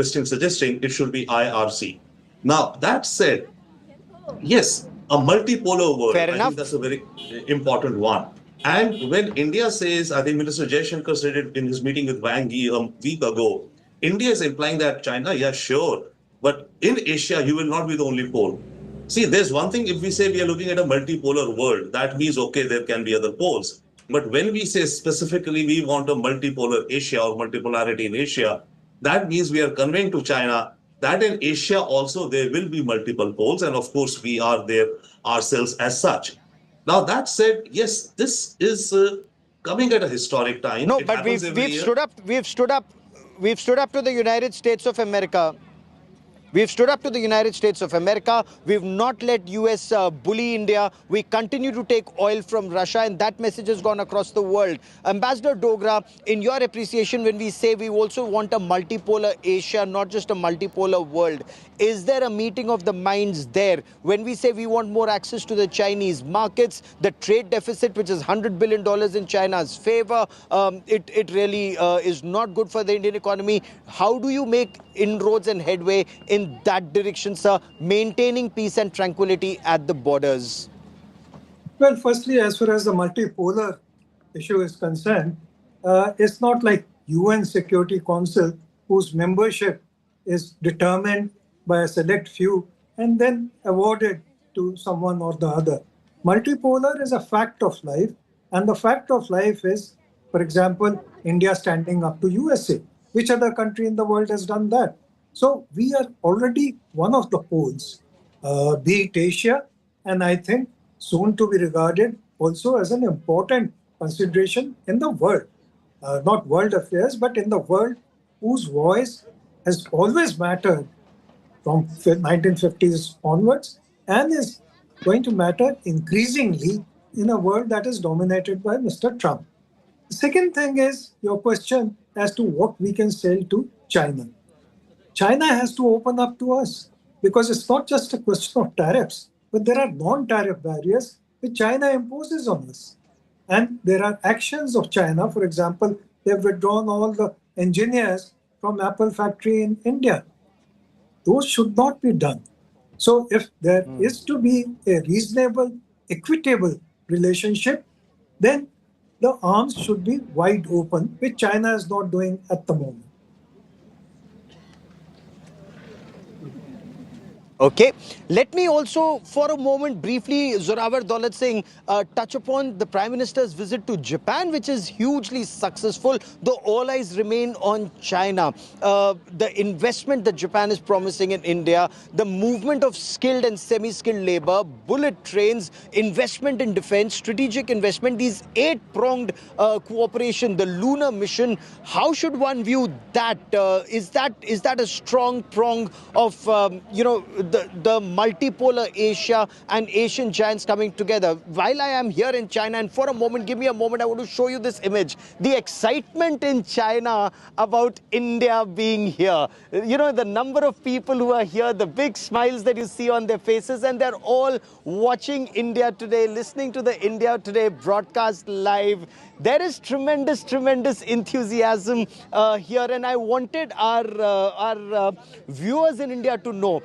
suggesting it should be IRC. Now, that said, yes, a multipolar world, I think that's a very important one. And when India says, I think Minister Jaishankar said it in his meeting with Wang Yi a week ago, India is implying that China, yeah, sure, but in Asia, you will not be the only pole. See, there's one thing if we say we are looking at a multipolar world, that means, okay, there can be other poles. But when we say specifically we want a multipolar Asia or multipolarity in Asia, that means we are conveying to China that in Asia also there will be multiple poles. And of course, we are there ourselves as such. Now, that said, yes, this is coming at a historic time. No, It but happens every year. we've stood up to the United States of America. We've stood up to the United States of America. We've not let US bully India. We continue to take oil from Russia, and that message has gone across the world. Ambassador Dogra, in your appreciation, when we say we also want a multipolar Asia, not just a multipolar world, is there a meeting of the minds there? When we say we want more access to the Chinese markets, the trade deficit, which is $100 billion in China's favor, it really is not good for the Indian economy. How do you make inroads and headway in that direction, sir, maintaining peace and tranquility at the borders? Well, firstly, as far as the multipolar issue is concerned, it's not like UN Security Council, whose membership is determined by a select few and then awarded to someone or the other. Multipolar is a fact of life, and the fact of life is, for example, India standing up to USA. Which other country in the world has done that? So we are already one of the poles, be it Asia, and I think soon to be regarded also as an important consideration in the world. Not world affairs, but in the world whose voice has always mattered from 1950s onwards and is going to matter increasingly in a world that is dominated by Mr. Trump. The second thing is your question as to what we can sell to China. China has to open up to us because it's not just a question of tariffs, but there are non-tariff barriers which China imposes on us. And there are actions of China. For example, they've withdrawn all the engineers from Apple factory in India. Those should not be done. So if there is to be a reasonable, equitable relationship, then the arms should be wide open, which China is not doing at the moment. Okay, let me also for a moment briefly, Zorawar Daulat Singh, touch upon the Prime Minister's visit to Japan, which is hugely successful, though all eyes remain on China. The investment that Japan is promising in India, the movement of skilled and semi-skilled labor, bullet trains, investment in defense, strategic investment, these 8-pronged cooperation, the lunar mission, how should one view that? Is that a strong prong of, the multipolar Asia and Asian giants coming together? While I am here in China, and for a moment, give me a moment, I want to show you this image. The excitement in China about India being here. The number of people who are here, the big smiles that you see on their faces, and they're all watching India Today, listening to the India Today broadcast live. There is tremendous enthusiasm here, and I wanted our viewers in India to know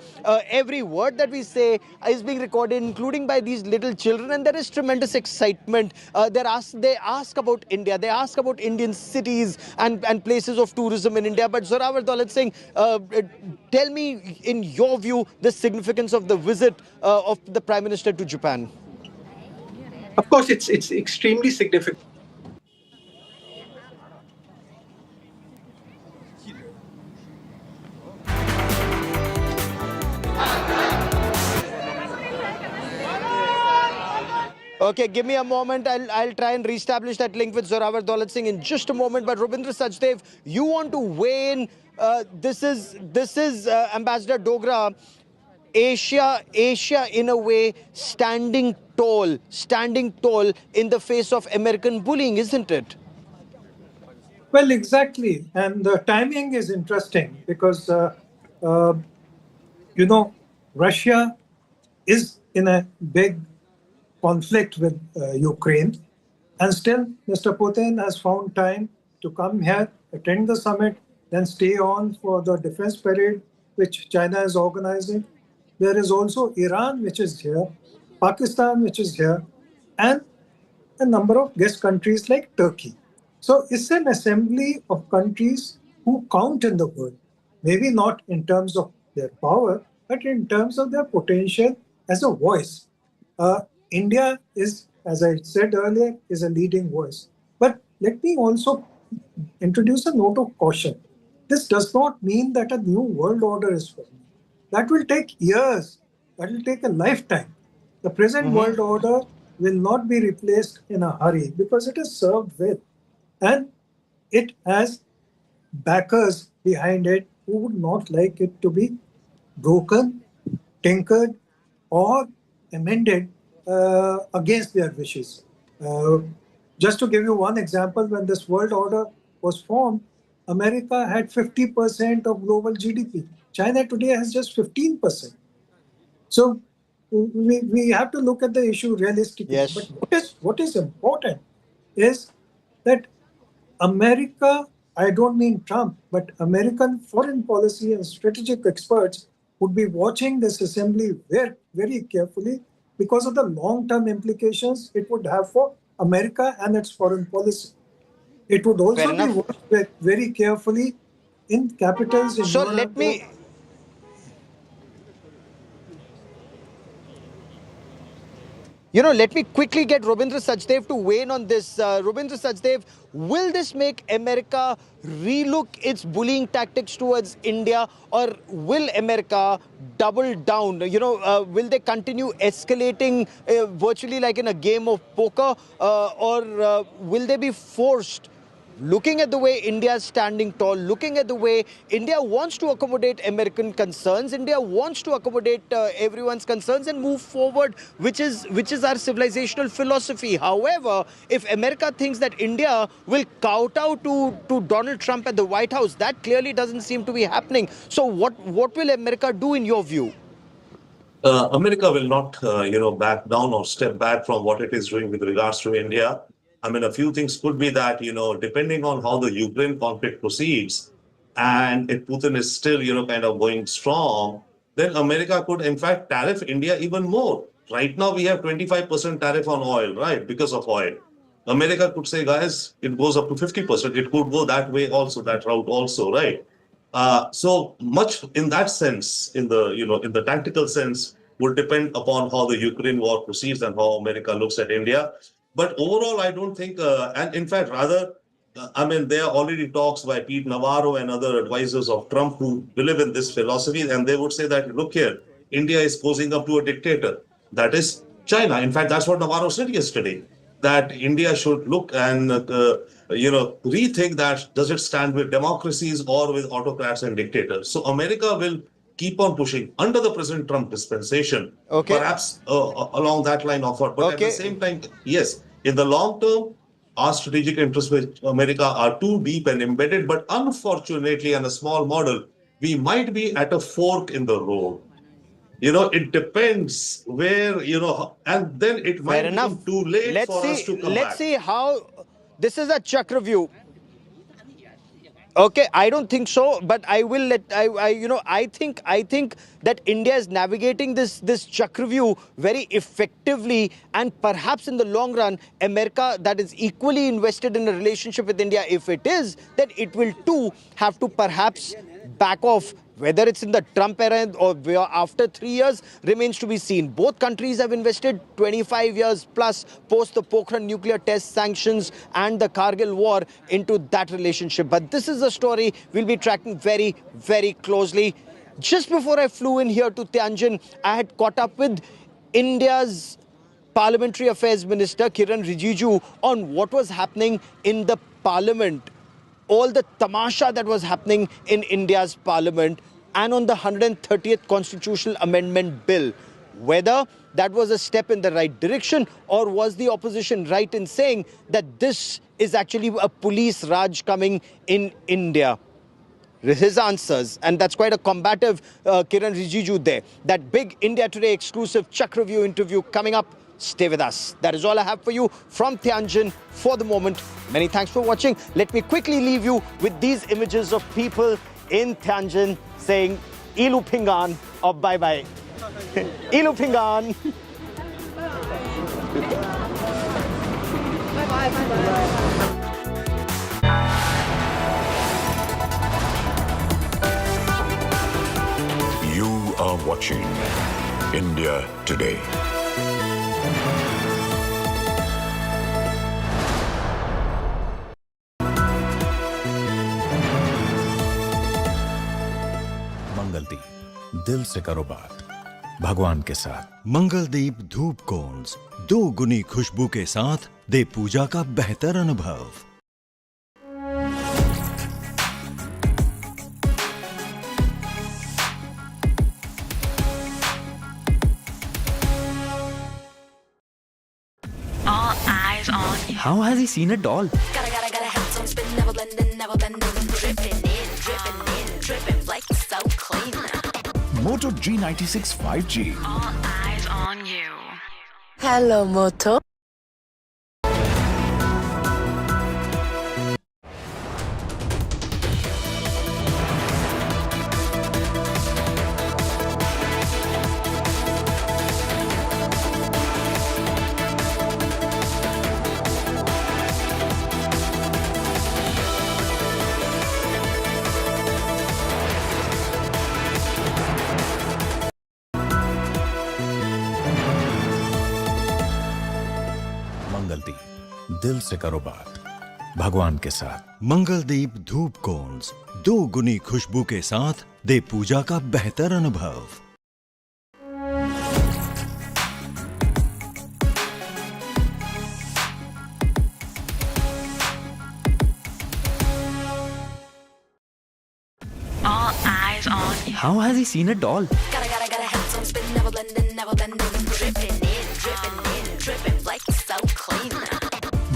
every word that we say is being recorded, including by these little children, and there is tremendous excitement. They ask about India, they ask about Indian cities and places of tourism in India. But Zorawar Daulat Singh, tell me, in your view, the significance of the visit of the Prime Minister to Japan. Of course, it's extremely significant. Okay, give me a moment. I'll try and reestablish that link with Zorawar Daulat Singh in just a moment. But Robindra Sachdev, you want to weigh in? This is Ambassador Dogra. Asia in a way standing tall in the face of American bullying, isn't it? Well, exactly. And the timing is interesting because, Russia is in a big conflict with Ukraine. And still, Mr. Putin has found time to come here, attend the summit, then stay on for the defense parade, which China is organizing. There is also Iran, which is here, Pakistan, which is here. And a number of guest countries like Turkey. So it's an assembly of countries who count in the world, maybe not in terms of their power, but in terms of their potential as a voice. India is, as I said earlier, is a leading voice. But let me also introduce a note of caution. This does not mean that a new world order is forming. That will take years. That will take a lifetime. The present world order will not be replaced in a hurry because it is served with, and it has backers behind it who would not like it to be broken, tinkered, or amended against their wishes. Just to give you one example, when this world order was formed, America had 50% of global GDP. China today has just 15%. So we have to look at the issue realistically. Yes. But what is important is that America, I don't mean Trump, but American foreign policy and strategic experts would be watching this assembly very, very carefully because of the long-term implications it would have for America and its foreign policy. It would also be watched very carefully in capitals in So Europe. let me quickly get Robindra Sachdev to weigh in on this. Robindra Sachdev, will this make America relook its bullying tactics towards India, or will America double down? Will they continue escalating virtually like in a game of poker, or will they be forced? Looking at the way India is standing tall, looking at the way India wants to accommodate American concerns, India wants to accommodate everyone's concerns and move forward, which is our civilizational philosophy. However, if America thinks that India will kowtow to Donald Trump at the White House, that clearly doesn't seem to be happening. So what will America do in your view? America will not, back down or step back from what it is doing with regards to India. I mean, a few things could be that, depending on how the Ukraine conflict proceeds, and if Putin is still, kind of going strong, then America could, in fact, tariff India even more. Right now, we have 25% tariff on oil, right, because of oil. America could say, guys, it goes up to 50%. It could go that way also, that route also, right? So much in that sense, in the tactical sense, would depend upon how the Ukraine war proceeds and how America looks at India. But overall, I don't think, and in fact, rather, there are already talks by Pete Navarro and other advisors of Trump who believe in this philosophy, and they would say that, look here, India is posing up to a dictator. That is China. In fact, that's what Navarro said yesterday, that India should look and, rethink that, does it stand with democracies or with autocrats and dictators? So America will keep on pushing under the present Trump dispensation, perhaps along that line of thought. But at the same time, yes, in the long term, our strategic interests with America are too deep and embedded. But unfortunately, on a small model, we might be at a fork in the road. It depends where, and then it might become too late for us to come back. Let's see how this is a Chakravyuh. Okay, I don't think so, but I will I think that India is navigating this Chakravyuh very effectively, and perhaps in the long run, America, that is equally invested in a relationship with India, if it is, then it will too have to perhaps back off. Whether it's in the Trump era or after 3 years remains to be seen. Both countries have invested 25 years plus post the Pokhran nuclear test, sanctions and the Kargil war into that relationship. But this is a story we'll be tracking very, very closely. Just before I flew in here to Tianjin, I had caught up with India's Parliamentary Affairs Minister Kiran Riiju on what was happening in the Parliament, all the tamasha that was happening in India's Parliament, and on the 130th Constitutional Amendment Bill. Whether that was a step in the right direction, or was the opposition right in saying that this is actually a police Raj coming in India? His answers, and that's quite a combative Kiran Riiju there. That big India Today exclusive Chakravyuh interview coming up. Stay with us. That is all I have for you from Tianjin for the moment. Many thanks for watching. Let me quickly leave you with these images of people in Tianjin saying Ilu Pingan or bye-bye. Ilu Pingan. You are watching India Today. Mangaldeep, दिल से करो बात भगवान के साथ। मंगलदीप धूप cons 2 गुनी खुशबू के साथ दे पूजा का बेहतर अनुभव। All eyes on you. How has he seen it all? Gotta have some spin, never blending, dripping in, dripping like so clean. Moto G96 5G. All eyes on you. Hello, Moto. Mangaldeep, दिल से करो बात भगवान के साथ। मंगलदीप धूप cons 2 गुनी खुशबू के साथ दे पूजा का बेहतर अनुभव। All eyes on you. How has he seen it all? Gotta have some spin, never blending, dripping in, dripping like so clean.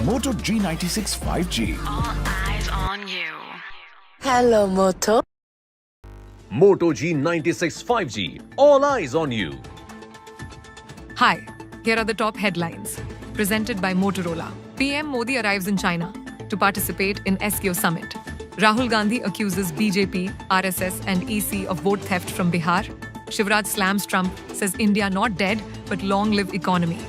Moto G96 5G. All eyes on you. Hello, Moto. Moto G96 5G. All eyes on you. Hi, here are the top headlines. Presented by Motorola. PM Modi arrives in China to participate in SKO summit. Rahul Gandhi accuses BJP, RSS and EC of vote theft from Bihar. Shivraj slams Trump, says India not dead but long live economy.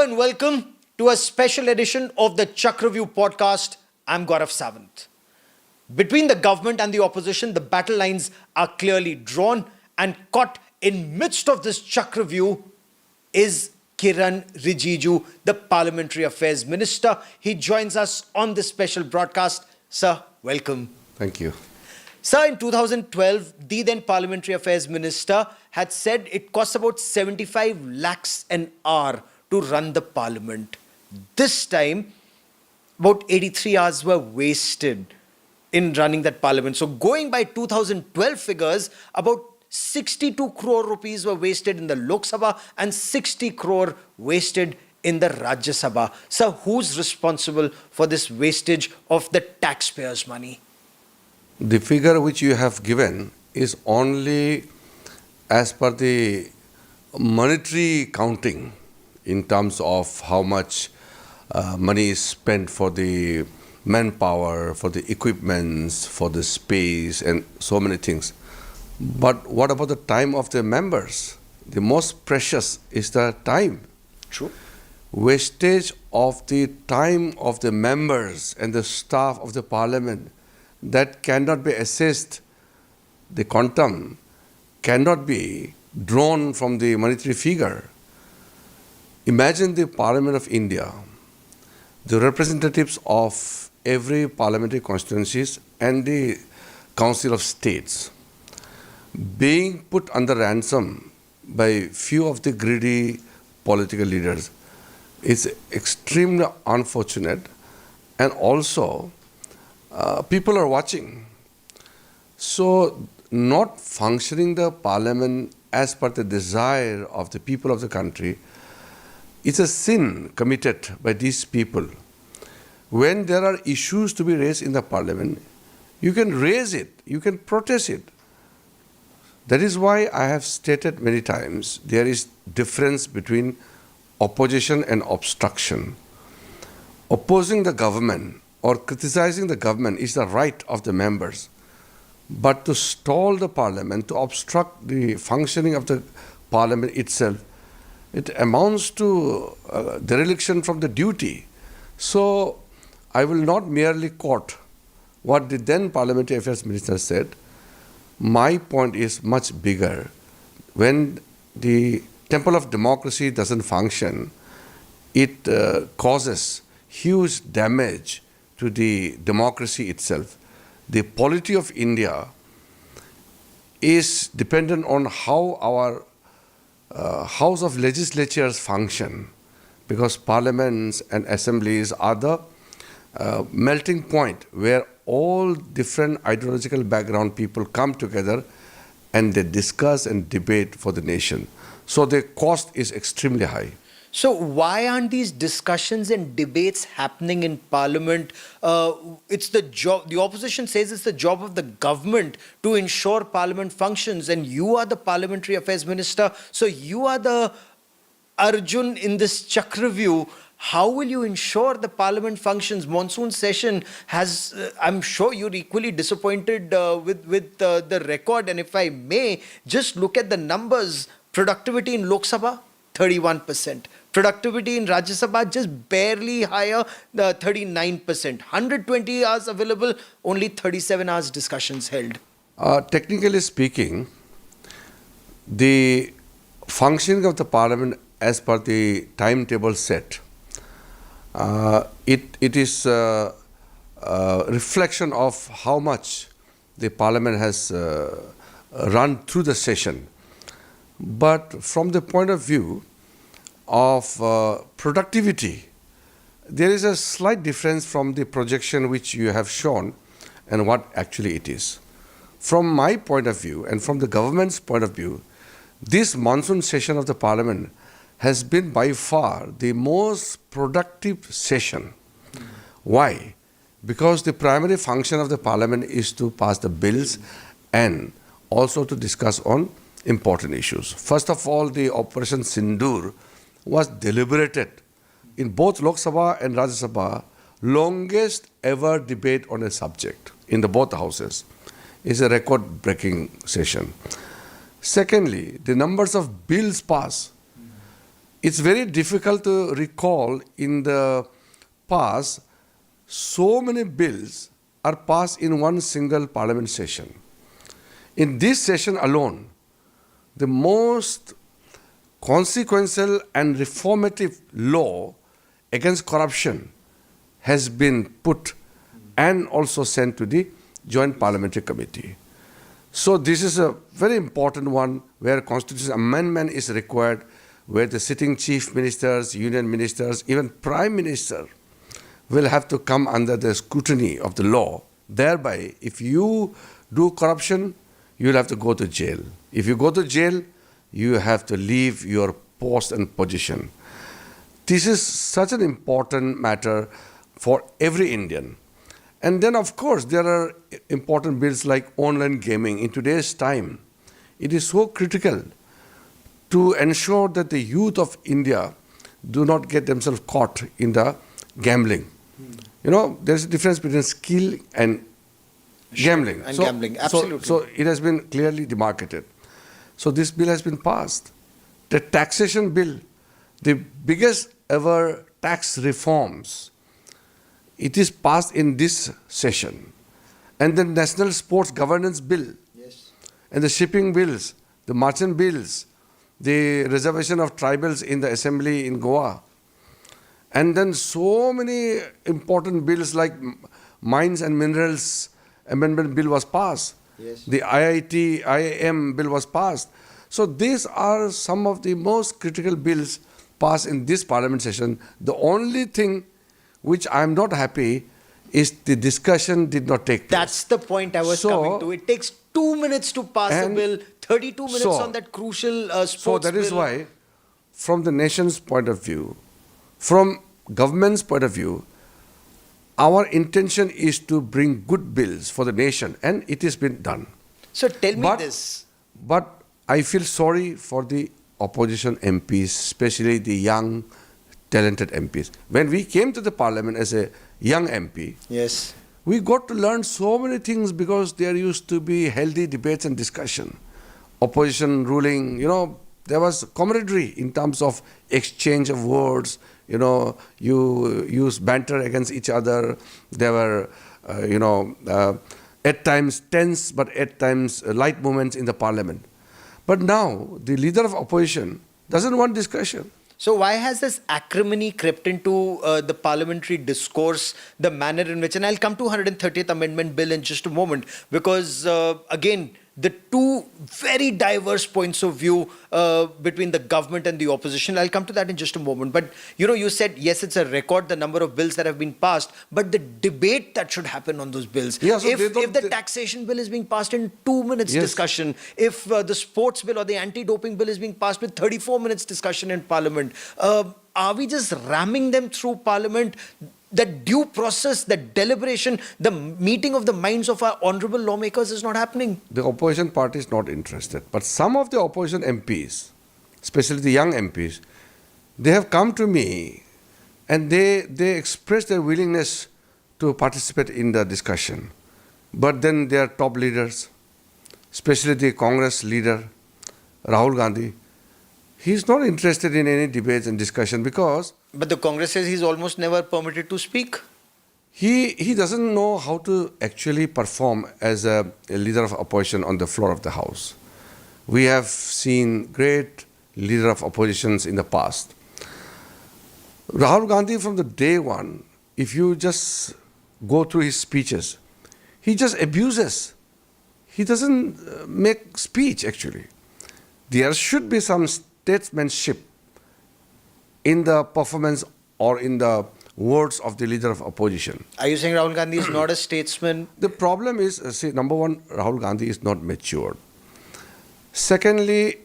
And welcome to a special edition of the Chakravyuh podcast. I'm Gaurav Savant. Between the government and the opposition, the battle lines are clearly drawn, and caught in midst of this Chakravyuh is Kiran Riiju, the Parliamentary Affairs Minister. He joins us on this special broadcast. Sir, welcome. Thank you. Sir, in 2012, the then Parliamentary Affairs Minister had said it costs about 75 lakhs an hour to run the Parliament. This time, about 83 hours were wasted in running that Parliament. So going by 2012 figures, about 62 crore rupees were wasted in the Lok Sabha and 60 crore wasted in the Rajya Sabha. So who's responsible for this wastage of the taxpayers' money? The figure which you have given is only as per the monetary counting in terms of how much money is spent for the manpower, for the equipments, for the space and so many things. But what about the time of the members? The most precious is the time. True. Wastage of the time of the members and the staff of the parliament, that cannot be assessed. The quantum cannot be drawn from the monetary figure. Imagine the Parliament of India, the representatives of every parliamentary constituencies and the Council of States being put under ransom by few of the greedy political leaders is extremely unfortunate, and also people are watching. So not functioning the parliament as per the desire of the people of the country is a sin committed by these people. When there are issues to be raised in the parliament, you can raise it, you can protest it. That is why I have stated many times there is difference between opposition and obstruction. Opposing the government or criticizing the government is the right of the members. But to stall the parliament, to obstruct the functioning of the parliament itself, it amounts to dereliction from the duty. So I will not merely quote what the then Parliamentary Affairs Minister said. My point is much bigger. When the temple of democracy doesn't function, it causes huge damage to the democracy itself. The polity of India is dependent on how our House of Legislatures function, because parliaments and assemblies are the melting point where all different ideological background people come together and they discuss and debate for the nation. So the cost is extremely high. So why aren't these discussions and debates happening in Parliament? It's the job, the opposition says it's the job of the government to ensure Parliament functions, and you are the Parliamentary Affairs Minister, so you are the Arjun in this Chakravyuh. How will you ensure the Parliament functions? Monsoon session has, I'm sure you're equally disappointed with the record, and if I may, just look at the numbers. Productivity in Lok Sabha, 31%. Productivity in Rajya Sabha just barely higher, 39%. 120 hours available, only 37 hours discussions held. Technically speaking, the functioning of the parliament as per the timetable set, it is a reflection of how much the parliament has run through the session. But from the point of view of productivity, there is a slight difference from the projection which you have shown and what actually it is. From my point of view and from the government's point of view, this monsoon session of the parliament has been by far the most productive session. Why? Because the primary function of the parliament is to pass the bills and also to discuss on important issues. First of all, the Operation Sindoor was deliberated in both Lok Sabha and Rajya Sabha, longest ever debate on a subject in the both houses. It's a record-breaking session. Secondly, the numbers of bills passed. It's very difficult to recall in the past so many bills are passed in one single parliament session. In this session alone, the most consequential and reformative law against corruption has been put and also sent to the Joint Parliamentary Committee. So this is a very important one where constitutional amendment is required, where the sitting chief ministers, union ministers, even prime minister will have to come under the scrutiny of the law. Thereby, if you do corruption, you'll have to go to jail. If you go to jail, you have to leave your post and position. This is such an important matter for every Indian. And then, of course, there are important bills like online gaming. In today's time, it is so critical to ensure that the youth of India do not get themselves caught in the gambling. You know, there's a difference between skill and gambling. And gambling, absolutely. So it has been clearly demarcated. So this bill has been passed. The taxation bill, the biggest ever tax reforms, it is passed in this session. And the National Sports Governance Bill, and the shipping bills, the merchant bills, the reservation of tribals in the assembly in Goa, and then so many important bills like Mines and Minerals Amendment Bill was passed. The IIT, IIM bill was passed. So these are some of the most critical bills passed in this parliament session. The only thing which I am not happy is the discussion did not take place. That's the point I was coming to. It takes 2 minutes to pass a bill, 32 minutes on that crucial sports So that is bill. why, from the nation's point of view, from government's point of view, our intention is to bring good bills for the nation, and it has been done. So tell me this. But I feel sorry for the opposition MPs, especially the young, talented MPs. When we came to the parliament as a young MP, we got to learn so many things because there used to be healthy debates and discussion. Opposition ruling, you know, there was camaraderie in terms of exchange of words. You know, you use banter against each other. There were, at times tense, but at times light moments in the parliament. But now, the leader of opposition doesn't want discussion. So why has this acrimony crept into the parliamentary discourse, the manner in which, and I'll come to 130th Amendment Bill in just a moment, because again, the two very diverse points of view between the government and the opposition. I'll come to that in just a moment. But, you know, you said, yes, it's a record, the number of bills that have been passed, but the debate that should happen on those bills. Yeah, so if the taxation bill is being passed in 2 minutes discussion, if the sports bill or the anti-doping bill is being passed with 34 minutes discussion in parliament, are we just ramming them through parliament? That due process, that deliberation, the meeting of the minds of our honourable lawmakers is not happening. The opposition party is not interested. But some of the opposition MPs, especially the young MPs, they have come to me and they express their willingness to participate in the discussion. But then their top leaders, especially the Congress leader, Rahul Gandhi, he's not interested in any debates and discussion because... But the Congress says he's almost never permitted to speak. He doesn't know how to actually perform as a leader of opposition on the floor of the House. We have seen great leader of oppositions in the past. Rahul Gandhi, from the day one, if you just go through his speeches, he just abuses. He doesn't make speech, actually. There should be some statesmanship in the performance or in the words of the leader of opposition. Are you saying Rahul Gandhi is not a statesman? The problem is, number one, Rahul Gandhi is not matured. Secondly,